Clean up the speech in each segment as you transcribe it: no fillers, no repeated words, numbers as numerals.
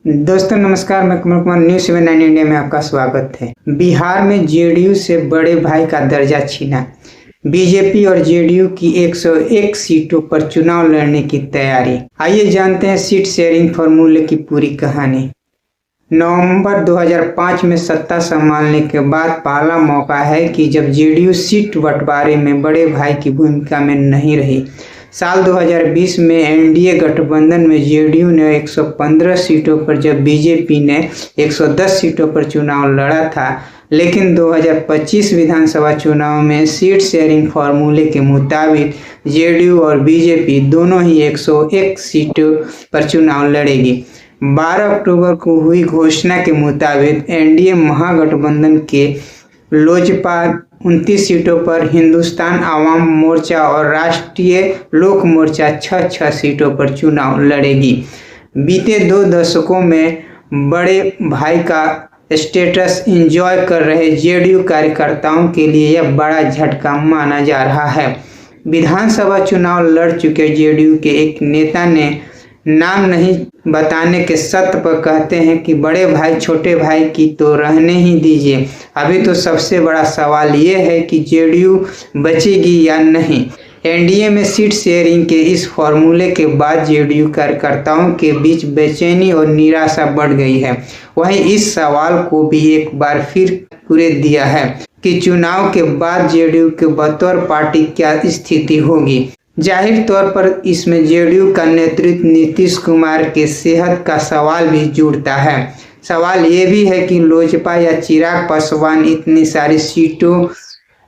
दोस्तों नमस्कार, मैं कमल कुमार न्यूज़ 7 इंडिया में आपका स्वागत है। बिहार में जेडीयू से बड़े भाई का दर्जा छीना। बीजेपी और जेडीयू की 101 सीटों पर चुनाव लड़ने की तैयारी। आइए जानते हैं सीट शेयरिंग फॉर्मूले की पूरी कहानी। नवंबर 2005 में सत्ता संभालने के बाद पहला मौका है कि जब जेडीयू सीट बंटवारे में बड़े भाई की भूमिका में नहीं रही। साल 2020 में एनडीए गठबंधन में जेडीयू ने 115 सीटों पर जब बीजेपी ने 110 सीटों पर चुनाव लड़ा था, लेकिन 2025 विधानसभा चुनाव में सीट शेयरिंग फॉर्मूले के मुताबिक जेडीयू और बीजेपी दोनों ही 101 सीटों पर चुनाव लड़ेगी। 12 अक्टूबर को हुई घोषणा के मुताबिक एनडीए महागठबंधन के लोजपा 29 सीटों पर, हिंदुस्तान आवाम मोर्चा और राष्ट्रीय लोक मोर्चा 6 सीटों पर चुनाव लड़ेगी। बीते 2 दशकों में बड़े भाई का स्टेटस एंजॉय कर रहे जेडीयू कार्यकर्ताओं के लिए यह बड़ा झटका माना जा रहा है। विधानसभा चुनाव लड़ चुके जेडीयू के एक नेता ने नाम नहीं बताने के शर्त पर कहते हैं कि बड़े भाई छोटे भाई की तो रहने ही दीजिए, अभी तो सबसे बड़ा सवाल ये है कि जेडीयू बचेगी या नहीं। एनडीए में सीट शेयरिंग के इस फॉर्मूले के बाद जेडीयू कार्यकर्ताओं के बीच बेचैनी और निराशा बढ़ गई है। वहीं इस सवाल को भी एक बार फिर कुरेद दिया है कि चुनाव के बाद जेडीयू के बतौर पार्टी क्या स्थिति होगी। जाहिर तौर पर इसमें जेडीयू का नेतृत्व नीतीश कुमार के सेहत का सवाल भी जुड़ता है। सवाल ये भी है कि लोजपा या चिराग पासवान इतनी सारी सीटों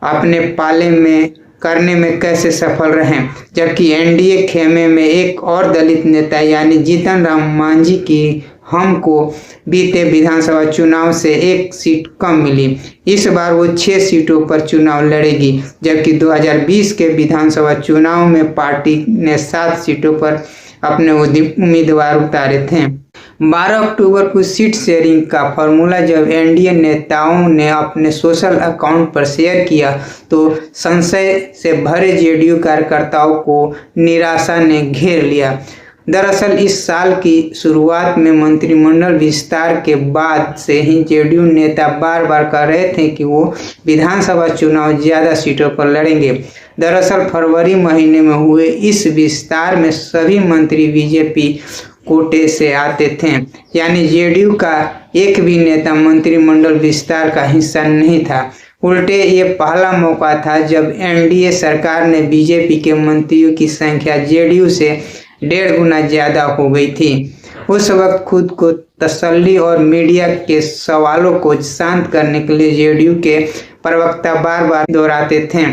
अपने पाले में करने में कैसे सफल रहे, जबकि एनडीए खेमे में एक और दलित नेता यानी जीतन राम मांझी की हमको बीते विधानसभा चुनाव से 1 सीट कम मिली। इस बार वो 6 सीटों पर चुनाव लड़ेगी, जबकि 2020 के विधानसभा चुनाव में पार्टी ने 7 सीटों पर अपने उम्मीदवार उतारे थे। 12 अक्टूबर को सीट शेयरिंग का फॉर्मूला जब एनडीए नेताओं ने अपने सोशल अकाउंट पर शेयर किया तो संशय से भरे जेडीयू कार्यकर्ताओं को निराशा ने घेर लिया। दरअसल इस साल की शुरुआत में मंत्रिमंडल विस्तार के बाद से ही जेडीयू नेता बार बार कह रहे थे कि वो विधानसभा चुनाव ज़्यादा सीटों पर लड़ेंगे। दरअसल फरवरी महीने में हुए इस विस्तार में सभी मंत्री बीजेपी कोटे से आते थे, यानी जेडीयू का एक भी नेता मंत्रिमंडल विस्तार का हिस्सा नहीं था। उल्टे ये पहला मौका था जब एनडीए सरकार ने बीजेपी के मंत्रियों की संख्या जेडीयू से 1.5 गुना ज़्यादा हो गई थी। उस वक्त खुद को तसल्ली और मीडिया के सवालों को शांत करने के लिए जेडीयू के प्रवक्ता बार बार दोहराते थे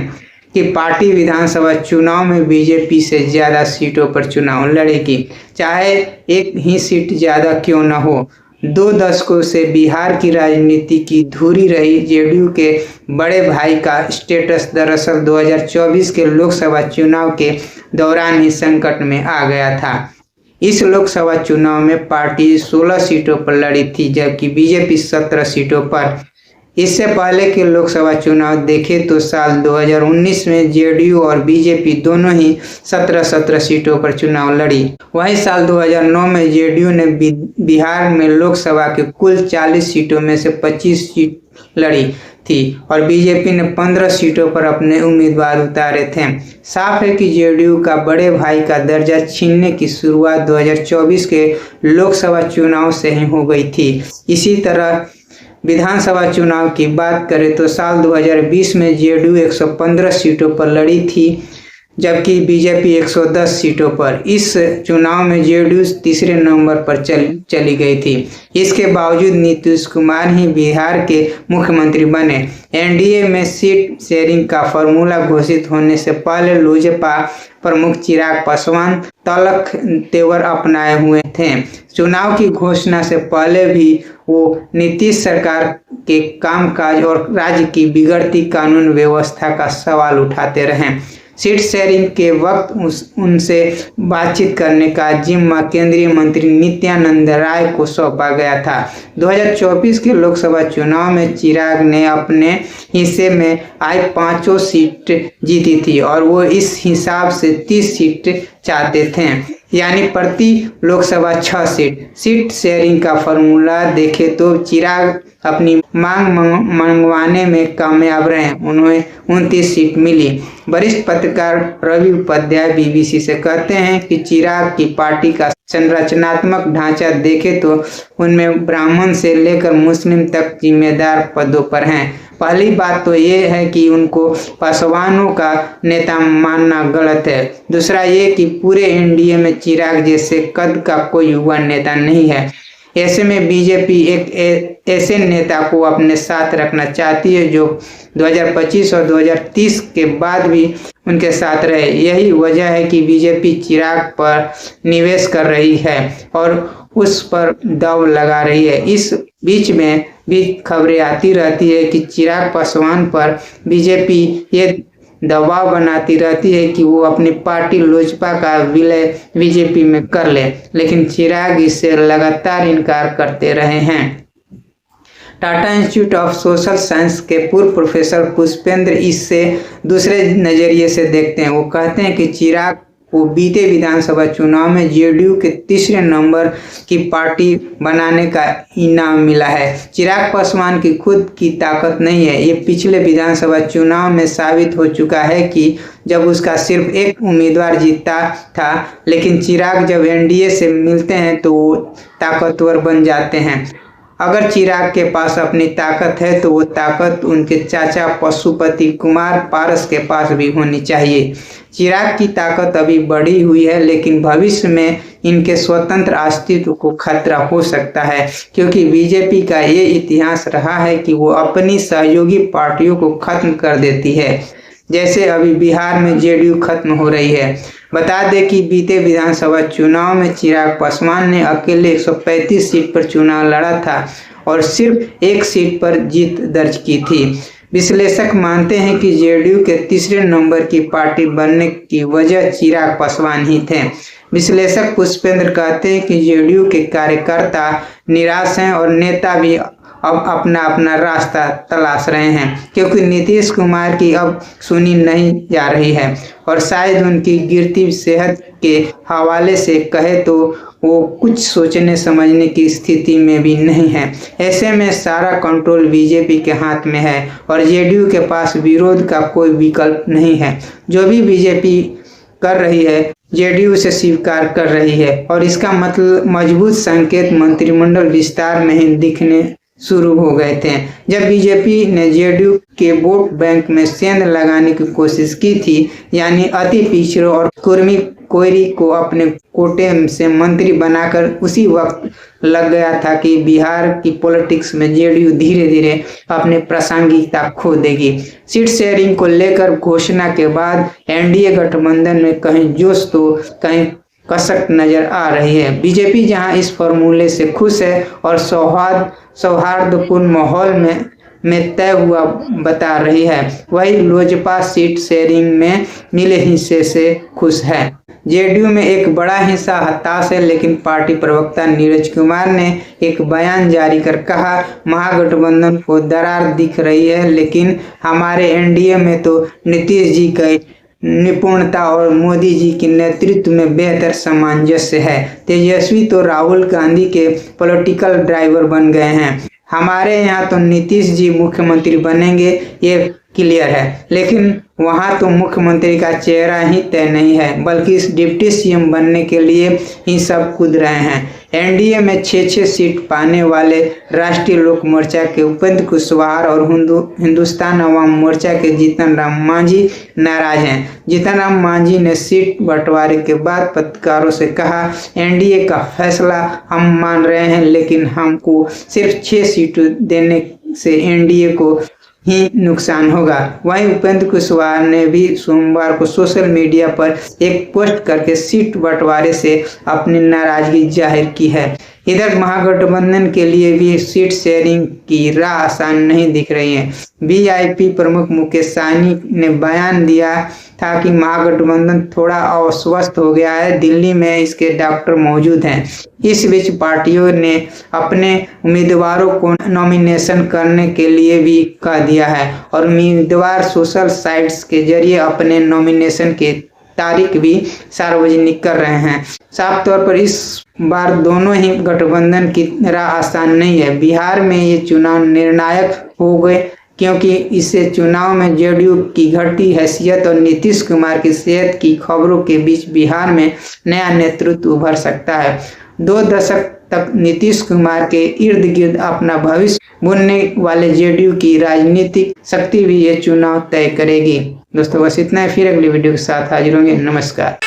कि पार्टी विधानसभा चुनाव में बीजेपी से ज़्यादा सीटों पर चुनाव लड़ेगी, चाहे एक ही सीट ज़्यादा क्यों न हो। 2 दशकों से बिहार की राजनीति की धुरी रही जेडीयू के बड़े भाई का स्टेटस दरअसल 2024 के लोकसभा चुनाव के दौरान ही संकट में आ गया था। इस लोकसभा चुनाव में पार्टी 16 सीटों पर लड़ी थी, जबकि बीजेपी 17 सीटों पर। इससे पहले के लोकसभा चुनाव देखें तो साल 2019 में जेडीयू और बीजेपी दोनों ही 17 सीटों पर चुनाव लड़ी। वहीं साल 2009 में जेडीयू ने बिहार में लोकसभा के कुल 40 सीटों में से 25 सीट लड़ी थी और बीजेपी ने 15 सीटों पर अपने उम्मीदवार उतारे थे। साफ है कि जेडीयू का बड़े भाई का दर्जा छीनने की शुरुआत 2024 के लोकसभा चुनाव से ही हो गई थी। इसी तरह विधानसभा चुनाव की बात करें तो साल 2020 में जेडीयू 115 सीटों पर लड़ी थी, जबकि बीजेपी 110 सीटों पर। इस चुनाव में जेडीयू तीसरे नंबर पर चली गई थी। इसके बावजूद नीतीश कुमार ही बिहार के मुख्यमंत्री बने। एनडीए में सीट शेयरिंग का फॉर्मूला घोषित होने से पहले लोजपा प्रमुख चिराग पासवान तल्ख तेवर अपनाए हुए थे। चुनाव की घोषणा से पहले भी वो नीतीश सरकार के कामकाज और राज्य की बिगड़ती कानून व्यवस्था का सवाल उठाते रहे। सीट शेयरिंग के वक्त उनसे बातचीत करने का जिम्मा केंद्रीय मंत्री नित्यानंद राय को सौंपा गया था। 2024 के लोकसभा चुनाव में चिराग ने अपने हिस्से में आई 5 सीट जीती थी और वो इस हिसाब से 30 सीट चाहते थे, यानी प्रति लोकसभा 6 सीट। सीट शेयरिंग का फॉर्मूला देखें तो चिराग अपनी मांग मंगवाने में कामयाब रहे, उन्हें 29 सीट मिली। वरिष्ठ पत्रकार रवि उपाध्याय बीबीसी से कहते हैं कि चिराग की पार्टी का संरचनात्मक ढांचा देखें तो उनमें ब्राह्मण से लेकर मुस्लिम तक जिम्मेदार पदों पर हैं। पहली बात तो ये है कि उनको पासवानों का नेता मानना गलत है। दूसरा ये कि पूरे एनडीए में चिराग जैसे कद का कोई युवा नेता नहीं है। ऐसे में बीजेपी एक ऐसे नेता को अपने साथ रखना चाहती है जो 2025 और 2030 के बाद भी उनके साथ रहे। यही वजह है कि बीजेपी चिराग पर निवेश कर रही है और उस पर दांव लगा रही है। इस बीच में भी खबरें आती रहती है कि चिराग पासवान पर बीजेपी ये दबाव बनाती रहती है कि वो अपनी पार्टी लोजपा का विलय बीजेपी में कर ले, लेकिन चिराग इससे लगातार इनकार करते रहे हैं। Tata institute of social science के पूर्व प्रोफेसर पुष्पेंद्र इससे दूसरे नजरिए से देखते हैं। वो कहते हैं कि चिराग को बीते विधानसभा चुनाव में जेडीयू के तीसरे नंबर की पार्टी बनाने का इनाम मिला है। चिराग पासवान की खुद की ताकत नहीं है। ये पिछले विधानसभा चुनाव में साबित हो चुका है कि जब उसका सिर्फ एक उम्मीदवार जीता था, लेकिन चिराग जब एनडीए से मिलते हैं तो वो ताकतवर बन जाते हैं। अगर चिराग के पास अपनी ताकत है तो वो ताकत उनके चाचा पशुपति कुमार पारस के पास भी होनी चाहिए। चिराग की ताकत अभी बढ़ी हुई है, लेकिन भविष्य में इनके स्वतंत्र अस्तित्व को खतरा हो सकता है, क्योंकि बीजेपी का ये इतिहास रहा है कि वो अपनी सहयोगी पार्टियों को खत्म कर देती है, जैसे अभी बिहार में जेडीयू खत्म हो रही है। बता दें कि बीते विधानसभा चुनाव में चिराग पासवान ने अकेले 135 सीट पर चुनाव लड़ा था और सिर्फ 1 सीट पर जीत दर्ज की थी। विश्लेषक मानते हैं कि जेडीयू के तीसरे नंबर की पार्टी बनने की वजह चिराग पासवान ही थे। विश्लेषक पुष्पेंद्र कहते हैं कि जेडीयू के कार्यकर्ता निराश हैं और नेता भी अब अपना अपना रास्ता तलाश रहे हैं, क्योंकि नीतीश कुमार की अब सुनी नहीं जा रही है और शायद उनकी गिरती सेहत के हवाले से कहे तो वो कुछ सोचने समझने की स्थिति में भी नहीं है। ऐसे में सारा कंट्रोल बीजेपी के हाथ में है और जेडीयू के पास विरोध का कोई विकल्प नहीं है। जो भी बीजेपी कर रही है जेडीयू से स्वीकार कर रही है और इसका मतलब मजबूत संकेत मंत्रिमंडल विस्तार में ही दिखने शुरू हो गए थे। जब बीजेपी ने जेडीयू के वोट बैंक में सेंध लगाने की कोशिश की थी, यानी अति पिछड़ों और कुर्मी कोयरी को अपने कोटे से मंत्री बनाकर, उसी वक्त लग गया था कि बिहार की पॉलिटिक्स में जेडीयू धीरे धीरे अपनी प्रासंगिकता खो देगी। सीट शेयरिंग को लेकर घोषणा के बाद एनडीए गठबंधन में कहीं जोश तो कहीं कसक नजर आ रही है। बीजेपी जहां इस फॉर्मूले से खुश है और सौहार्दपूर्ण माहौल में तय हुआ बता रही है, वही लोजपा सीट शेयरिंग में मिले हिस्से से खुश है। जेडीयू में एक बड़ा हिस्सा हताश है, लेकिन पार्टी प्रवक्ता नीरज कुमार ने एक बयान जारी कर कहा, महागठबंधन को दरार दिख रही है, लेकिन हमारे एनडीए में तो नीतीश जी के निपुणता और मोदी जी के नेतृत्व में बेहतर सामंजस्य है। तेजस्वी तो राहुल गांधी के पॉलिटिकल ड्राइवर बन गए हैं। हमारे यहाँ तो नीतीश जी मुख्यमंत्री बनेंगे, ये क्लियर है, लेकिन वहाँ तो मुख्यमंत्री का चेहरा ही तय नहीं है, बल्कि इस डिप्टी सीएम बनने के लिए ही सब कूद रहे हैं। एनडीए में 6 सीट पाने वाले राष्ट्रीय लोक मोर्चा के उपेंद्र कुशवाहा और हिंदुस्तान अवाम मोर्चा के जीतन राम मांझी नाराज हैं। जीतन राम मांझी ने सीट बंटवारे के बाद पत्रकारों से कहा, एनडीए का फैसला हम मान रहे हैं, लेकिन हमको सिर्फ 6 सीट देने से एनडीए को ही नुकसान होगा। वहीं उपेंद्र कुशवाहा ने भी सोमवार को सोशल मीडिया पर एक पोस्ट करके सीट बंटवारे से अपनी नाराजगी जाहिर की है। इधर महागठबंधन के लिए भी सीट शेयरिंग की राह आसान नहीं दिख रही है। वीआईपी प्रमुख मुकेश सहनी ने बयान दिया था कि महागठबंधन थोड़ा अस्वस्थ हो गया है, दिल्ली में इसके डॉक्टर मौजूद हैं। इस बीच पार्टियों ने अपने उम्मीदवारों को नॉमिनेशन करने के लिए भी कह दिया है और उम्मीदवार सोशल साइट्स के जरिए अपने नॉमिनेशन के तारीख भी सार्वजनिक कर रहे हैं। साफ तौर पर इस बार दोनों ही गठबंधन की राह आसान नहीं है। बिहार में ये चुनाव निर्णायक हो गए क्योंकि इससे चुनाव में जेडीयू की घटी हैसियत और नीतीश कुमार की सेहत की खबरों के बीच बिहार में नया नेतृत्व उभर सकता है। 2 दशक तक नीतीश कुमार के इर्द गिर्द अपना भविष्य बुनने वाले जेडीयू की राजनीतिक शक्ति भी ये चुनाव तय करेगी। दोस्तों बस इतना है, फिर अगली वीडियो के साथ हाजिर होंगे। नमस्कार।